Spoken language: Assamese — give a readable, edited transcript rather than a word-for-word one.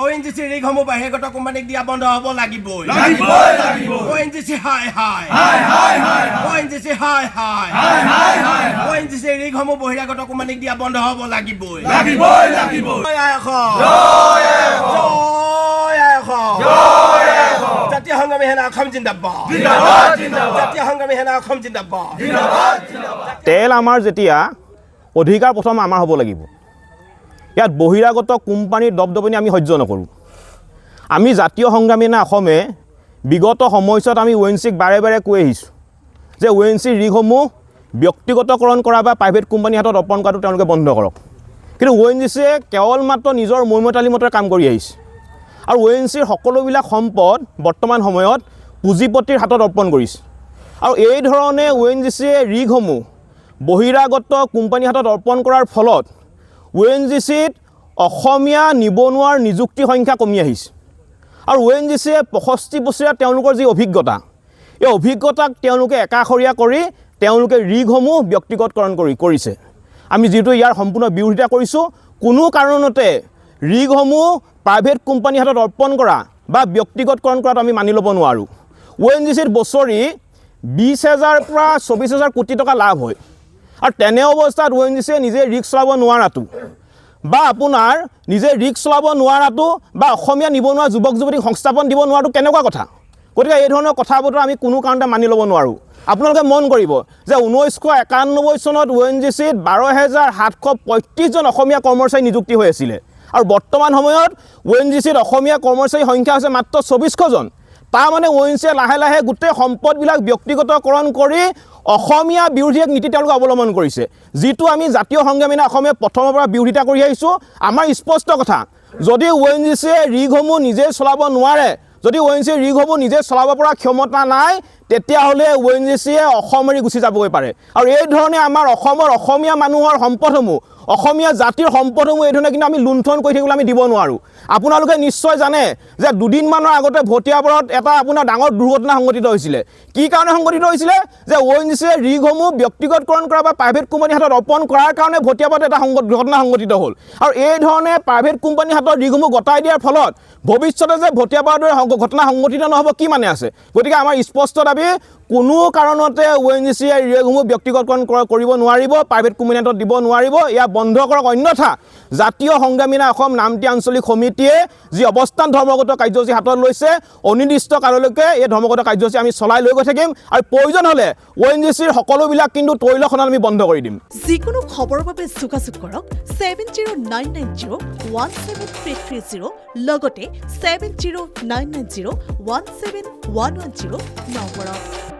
ONGC ৰিগসমূহ বাহিৰগত কোম্পানীক দিয়া বন্ধ হ'ব লাগিবই ONGC হাই হাই ONGC হাই হাই ONGC ৰিগসমূহ বহিৰাগত কোম্পানীক দিয়া বন্ধ হ'ব লাগিবই জাতীয় সংগ্ৰামী সেনা অসম জিন্দাবাদ জাতীয় সংগ্ৰামী সেনা অসম জিন্দাবাদ তেল আমাৰ যেতিয়া অধিকাৰ প্ৰথম আমাৰ হ'ব লাগিব ইয়াত বহিৰাগত কোম্পানীৰ দবদবনি আমি সহ্য নকৰোঁ আমি জাতীয় সংগ্ৰামী সেনা অসমে বিগত সময়ছোৱাত আমি ONGCক বাৰে বাৰে কৈ আহিছোঁ যে ONGC ৰিগসমূহ ব্যক্তিগতকৰণ কৰা বা প্ৰাইভেট কোম্পানীৰ হাতত অৰ্পণ কৰাটো তেওঁলোকে বন্ধ কৰক কিন্তু ONGCয়ে কেৱল মাত্ৰ নিজৰ মৈমতালি মতে কাম কৰি আহিছে আৰু ONGCৰ সকলোবিলাক সম্পদ বৰ্তমান সময়ত পুঁজিপতিৰ হাতত অৰ্পণ কৰিছে আৰু এই ধৰণে ONGCয়ে ৰিগসমূহ বহিৰাগত কোম্পানীৰ হাতত অৰ্পণ কৰাৰ ফলত ONGCত অসমীয়া নিবনুৱাৰ নিযুক্তি সংখ্যা কমি আহিছে আৰু ONGCয়ে 65 বছৰীয়া তেওঁলোকৰ যি অভিজ্ঞতা এই অভিজ্ঞতাক তেওঁলোকে একাষৰীয়া কৰি তেওঁলোকে ৰিগসমূহ ব্যক্তিগতকৰণ কৰিছে আমি যেটো ইয়াৰ সম্পূৰ্ণ বিৰোধিতা কৰিছোঁ কোনো কাৰণতে ৰিগসমূহ প্ৰাইভেট কোম্পানীৰ হাতত অৰ্পণ কৰা বা ব্যক্তিগতকৰণ কৰাটো আমি মানি ল'ব নোৱাৰোঁ ONGCত বছৰি 20,000 পৰা 24,000 কোটি টকা লাভ হয় আৰু তেনে অৱস্থাত ONGCয়ে নিজে ৰিক্স চলাব নোৱাৰাটো বা আপোনাৰ নিজে ৰিক্স চলাব নোৱাৰাটো বা অসমীয়া নিবনুৱা যুৱক যুৱতীক সংস্থাপন দিব নোৱাৰাটো কেনেকুৱা কথা গতিকে এই ধৰণৰ কথা বতৰা আমি কোনো কাৰণতে মানি ল'ব নোৱাৰোঁ আপোনালোকে মন কৰিব যে 1991 চনত ONGCত 12,735 জন অসমীয়া কৰ্মচাৰী নিযুক্তি হৈ আছিল আৰু বৰ্তমান সময়ত ONGCত অসমীয়া কৰ্মচাৰীৰ সংখ্যা আছে মাত্ৰ 2400 জন তাৰ মানে ONGCয়ে লাহে লাহে গোটেই সম্পদবিলাক ব্যক্তিগতকৰণ কৰি অসমীয়া বিৰোধী এক নীতি তেওঁলোকে অৱলম্বন কৰিছে যিটো আমি জাতীয় সংগ্ৰামী সেনা অসমে প্ৰথমৰ পৰা বিৰোধিতা কৰি আহিছোঁ আমাৰ স্পষ্ট কথা যদি ONGCয়ে ৰিগসমূহ নিজে চলাব নোৱাৰে যদি ONGCয়ে ৰিগসমূহ নিজে চলাব পৰা ক্ষমতা নাই তেতিয়াহ'লে ONGCয়ে অসম এৰি গুচি যাবগৈ পাৰে আৰু এই ধৰণে আমাৰ অসমৰ অসমীয়া মানুহৰ সম্পদসমূহ অসমীয়া জাতিৰ সম্পদসমূহ এই ধৰণে কিন্তু আমি লুণ্ঠন কৰি থাকিবলৈ আমি দিব নোৱাৰোঁ আপোনালোকে নিশ্চয় জানে যে দুদিনমানৰ আগতে ভটিয়াপাৰত এটা আপোনাৰ ডাঙৰ দুৰ্ঘটনা সংঘটিত হৈছিলে কি কাৰণে সংঘটিত হৈছিলে যে ONGCয়ে ৰিগসমূহ ব্যক্তিগতকৰণ কৰা বা প্ৰাইভেট কোম্পানীৰ হাতত অৰ্পণ কৰাৰ কাৰণে ভটিয়াপাৰত এটা দুৰ্ঘটনা সংঘটিত হ'ল আৰু এই ধৰণে প্ৰাইভেট কোম্পানীৰ হাতত ৰিগসমূহ গতাই দিয়াৰ ফলত ভৱিষ্যতে যে ভটিয়াপাৰৰ ঘটনা সংঘটিত নহ'ব কি মানে আছে গতিকে আমাৰ স্পষ্ট দাবী কোনো কাৰণতে ONGCয়ে ৰিগসমূহ ব্যক্তিগতকৰণ কৰিব নোৱাৰিব প্ৰাইভেট কোম্পানীৰ হাতত দিব নোৱাৰিব ইয়া বন্ধ কৰক অন্যথা জাতীয় সংগ্ৰামী সেনা অসম নামতি আঞ্চলিক সমিতিয়ে যি অৱস্থান ধৰ্মগত কাৰ্যসূচী হাতত লৈছে অনিৰ্দিষ্ট কাললৈকে এই ধৰ্মগত কাৰ্যসূচী আমি চলাই লৈ গৈ থাকিম আৰু প্ৰয়োজন হ'লে ONGCৰ সকলোবিলাক কিন্তু তৈলখনত আমি বন্ধ কৰি দিম যিকোনো খবৰৰ বাবে যোগাযোগ কৰক 7099017330 লগতে 7099017110 নম্বৰত